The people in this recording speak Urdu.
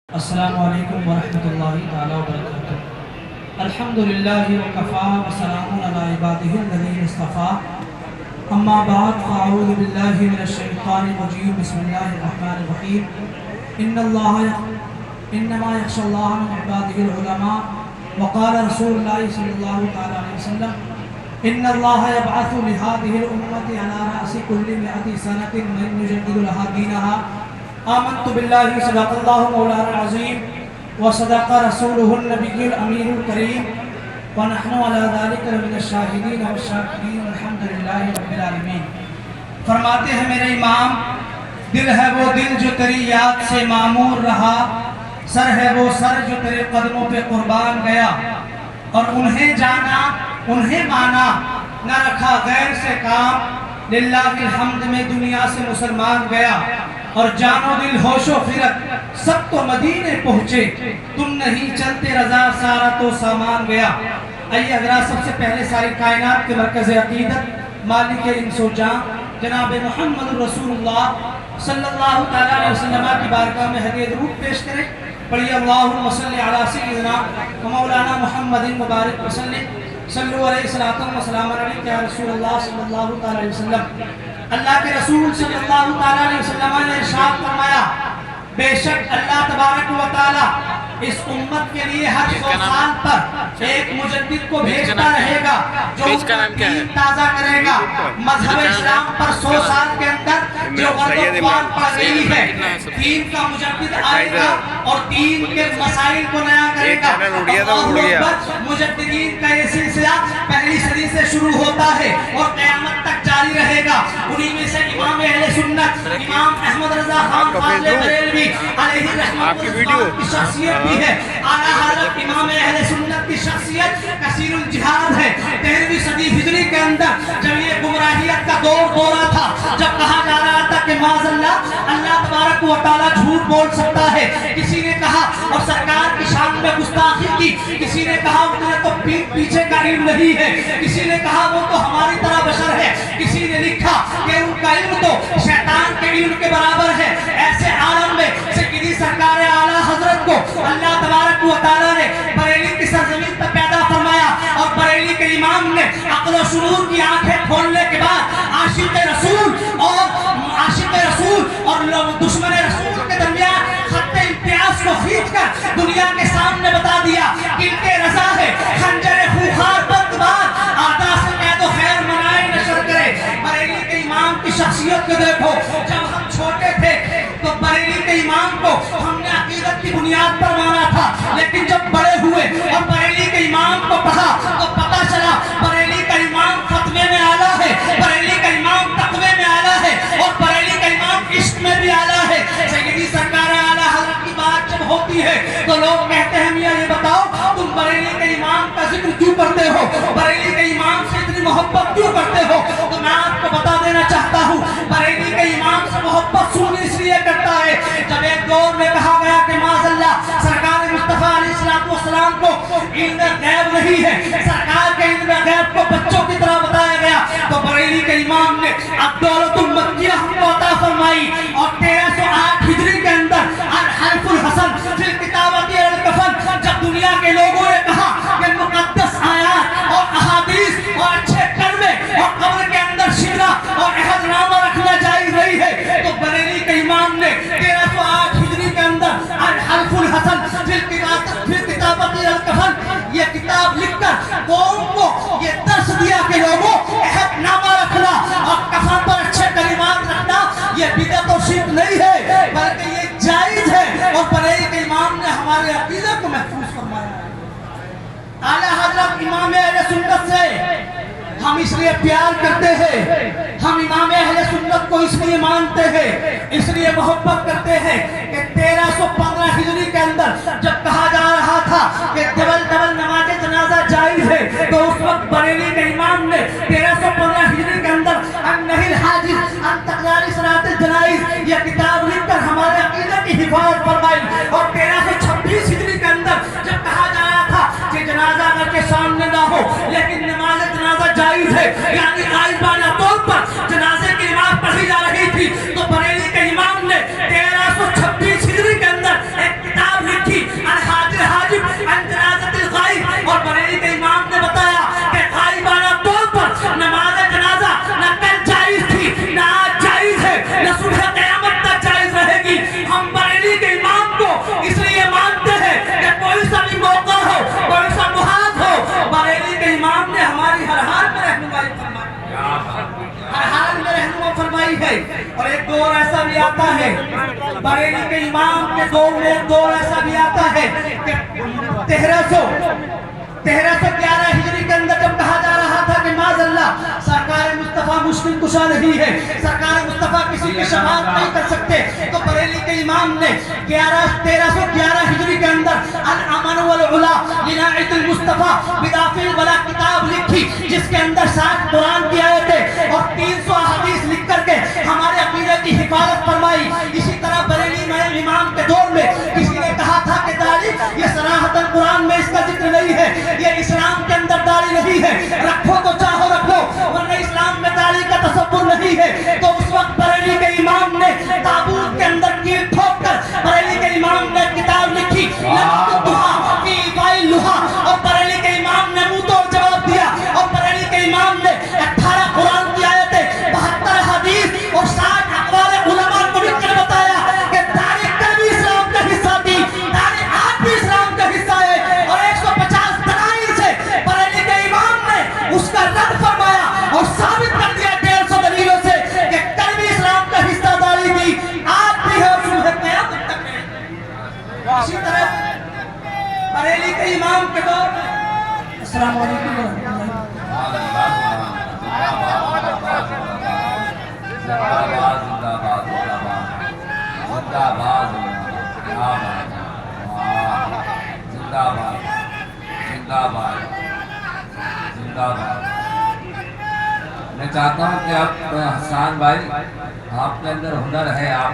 السلام علیکم ورحمۃ اللہ تعالی وبرکاتہ۔ الحمدللہ وکفا وسلام علی عبادہ الذین اصطفیٰ، اما بعد فاعوذ باللہ من الشیطان الرجیم، بسم اللہ الرحمن الرحیم۔ انما یخشی اللہ من عبادہ العلماء، وقال رسول اللہ صلی اللہ تعالی علیہ وسلم ان اللہ یبعث لهذه الامة على رأس كل 100 سنة من یجدد لها دینها۔ آمنت باللہ صدق اللہ مولانا العظیم وصدق رسولہ النبی الامین الکریم ونحن علی ذلک لمن الشاہدین والشاکرین والحمدللہ رب العالمین۔ فرماتے ہیں میرے امام، دل ہے وہ دل جو تیری یاد سے معمور رہا، سر ہے وہ سر جو تیرے قدموں پہ قربان گیا، اور انہیں جانا انہیں مانا، نہ رکھا غیر سے کام، للہ الحمد میں دنیا سے مسلمان گیا، اور جان و دل ہوش و خرد سب تو مدینے پہنچے، تم نہیں چلتے رضا سارا تو سامان گیا۔ آئیے حضرات، سب سے پہلے ساری کائنات کے مرکز عقیدت مالک انس و جان جناب محمد رسول اللہ صلی اللہ تعالیٰ علیہ وسلم کی بارگاہ میں ہدیہ درود پیش کریں۔ پڑھیے اللہم صلی علی سیدنا و مولانا محمد مبارک وسلم، صلو علیہ الصلوۃ والسلام علیہ یا رسول اللہ صلی اللہ تعالیٰ علیہ وسلم۔ اللہ کے رسول صلی اللہ تعالیٰ علیہ وسلم نے ارشاد فرمایا، بے شک اللہ تبارک و تعالیٰ اس امت کے لیے ہر 100 سال پر ایک مجدد کو بھیجتا رہے گا جو دین تازہ کرے گا۔ مذہب اسلام پر 100 سال کے اندر جو غلط اقوال پڑ رہی ہے، دین کا مجدد آئے گا اور دین کے مسائل کو نیا کرے گا۔ مجددین کا یہ سلسلہ پہلی صدی سے شروع ہوتا ہے اور قیامت تک جاری رہے گا۔ انہی میں سے امام اہل سنت امام احمد رضا خان فاضل بریلوی علیہ رحمت اللہ کی شخصیت بھی ہے۔ اعلیٰ حضرت امام اہل سنت کی شخصیت کثیر الجہاد ہے۔ 13ویں صدی ہجری کے اندر جب یہ گمراہیت کا دور ہو رہا تھا، جب کہا جا رہا تھا کہ معاذ اللہ تبارک و تعالیٰ جھوٹ بول سکتا ہے، کسی نے کہا اور سرکار کی شان میں گستاخی کی، کسی نے کہا انہیں تو پیچھے کا علم نہیں ہے، کسی نے کہا وہ تو ہماری طرح بشر ہے، کسی نے لکھا کہ ان کا علم تو شیطان کے علم کے برابر ہے۔ ایسے عالم میں سیدی سرکار اعلیٰ حضرت کو اللہ تبارک و تعالیٰ نے بریلی کی سرزمین پر پیدا فرمایا، اور بریلی کے امام نے عقل و شعور کی آنکھیں کھولنے کے بعد عاشق رسول اور دشمن رسول کے درمیان خط امتیاز کو کھینچ کر دنیا کے سامنے بتا دیا کہ ان کے رضا ہے خنجر خوخار بندبار آدھا سے قید و خیر منائے نشر کرے۔ بریلی کے امام کی شخصیت کو دیکھو، جب ہم چھوٹے تھے تو بریلی کے امام کو ہم نے عقیدت کی بنیاد پر مانا تھا، لیکن جب بڑے ہوئے اور بریلی کے امام کو پڑھا تو پتہ چلا بریلی کا امام فتوے میں اعلیٰ ہے، بریلی کا امام تقوی میں اعلیٰ ہے، اور بریلی کا امام عشق میں بھی اعلیٰ ہے۔ سیدی سرکار اعلیٰ حضرت کی بات جب ہوتی ہے تو لوگ کہتے ہیں میاں یہ بتاؤ تم بریلی کے امام کا ذکر کیوں کرتے ہو، بریلی کے امام سے اتنی محبت کیوں کرتے ہو؟ تو میں آپ کو بتا دینا چاہتا ہوں، بریلی کے امام سے محبت سنی اس لیے کرتا ہے جب ایک دور میں کہا گیا کہ معاذ اللہ سرکار مصطفیٰ علیہ السلام کو علم غیب نہیں ہے، سرکار کے علم غیب کو بچوں کی طرح بتایا گیا، تو بریلی کے امام نے الدولۃ المکیہ ہم کو عطا فرمائی، اور 1308 ہجری کے اندر الحرف الحسن فی الکتابۃ الکفن جب دنیا کے لوگوں نے کہا کہ مقدس آیات اور احادیث اور اچھے کلمے اور قبر کے اندر شجرہ اور عہد نامہ رکھنا جائز نہیں ہے، تو بریلی کے امام نے 1308 ہجری کے اندر الحرف الحسن فی الکتابۃ الکفن یہ کتاب لکھ کر قوم کو یہ درس دیا کہ لوگوں عہد نامہ رکھنا اور کفن پر اچھے کلمات رکھنا یہ بدعت و شرک نہیں ہے بلکہ یہ جائز ہے، اور بریلی کے امام نے ہمارے عقیدے کو محفوظ فرمایا ہے۔ اعلیٰ حضرت امام اہل سنت سے ہم اس لیے پیار کرتے ہیں، ہم امام اہل سنت کو اس لیے مانتے ہیں، اس لیے محبت کرتے ہیں کہ 1315 ہجری کے اندر جب کہا جا رہا تھا کہ ڈبل نماز جنازہ جائز ہے، تو اس وقت بریلی کے امام نے 1315 ہجری کے اندر النہی الحاجز عن تکرار صلاۃ الجنائز یہ کتاب لکھ کر ہمارے عقیدے کی حفاظت فرمائی، اور 1326 ہجری کے اندر جب کہا جا رہا تھا کہ جنازہ گھر کے سامنے نہ ہو لیکن نماز جنازہ جائز ہے، یعنی غائبانہ طور پر جنازے کی نماز پڑھی جا رہی تھی، تو بریلی کے امام نے 1326 ہجری کے اندر ایک آتا ہے بریلی کے امام کے دور میں ایک دور ایسا بھی آتا ہے کہ 1311 ہجری کے اندر جب کہا جا رہا تھا کہ معاذ اللہ سرکار مصطفیٰ مشکل کشا نہیں ہے، سرکار مصطفیٰ کسی کی شفاعت نہیں کر سکتے، تو بریلی کے امام نے 1311 ہجری کے اندر الامن والعلا لناعت المصطفیٰ بدافع البلا کتاب لکھی، جس کے اندر 60 قرآن کی آیتیں اور 300 احادیث لکھ کر کے ہمارے عقیدے کی حفاظت فرمائی۔ اسی طرح بریلی میں امام کے دور میں کسی نے کہا تھا کہ داڑھی یہ صراحتاً قرآن میں اس کا ذکر نہیں ہے، یہ اسلام کے اندر داڑھی نہیں ہے، رکھو تو چاہو رکھ لو ورنہ اسلام میں داڑھی کا تصور نہیں ہے۔ تو اس وقت بریلی کے امام نے تابوت کے اندر کیل ٹھوک کر بریلی کے امام نے کتاب لکھی اور بریلی کے امام نے منہ توڑ جواب دیا، اور بریلی کے امام نے 18 قرآن کی آیتیں 72 حدیث اور 60 اقوال علماء کو لکھ کر بتایا کہ داڑھی کل بھی اسلام کا حصہ تھی، داڑھی آج بھی اسلام کا حصہ ہے، اور 150 دلائل سے بریلی کے امام نے اس کا رد فرمایا اور ثابت کر دیا 150 دلیلوں سے کہ کل بھی اسلام کا حصہ داڑھی تھی، آج بھی ہے اور صبح قیامت تک ہے۔ اسی طرح بریلی کے امام کے دور میں السلام علیکم ورحمۃ اللہ۔ میں چاہتا ہوں کہ آپ حسان بھائی آپ کے اندر ہنر ہے، آپ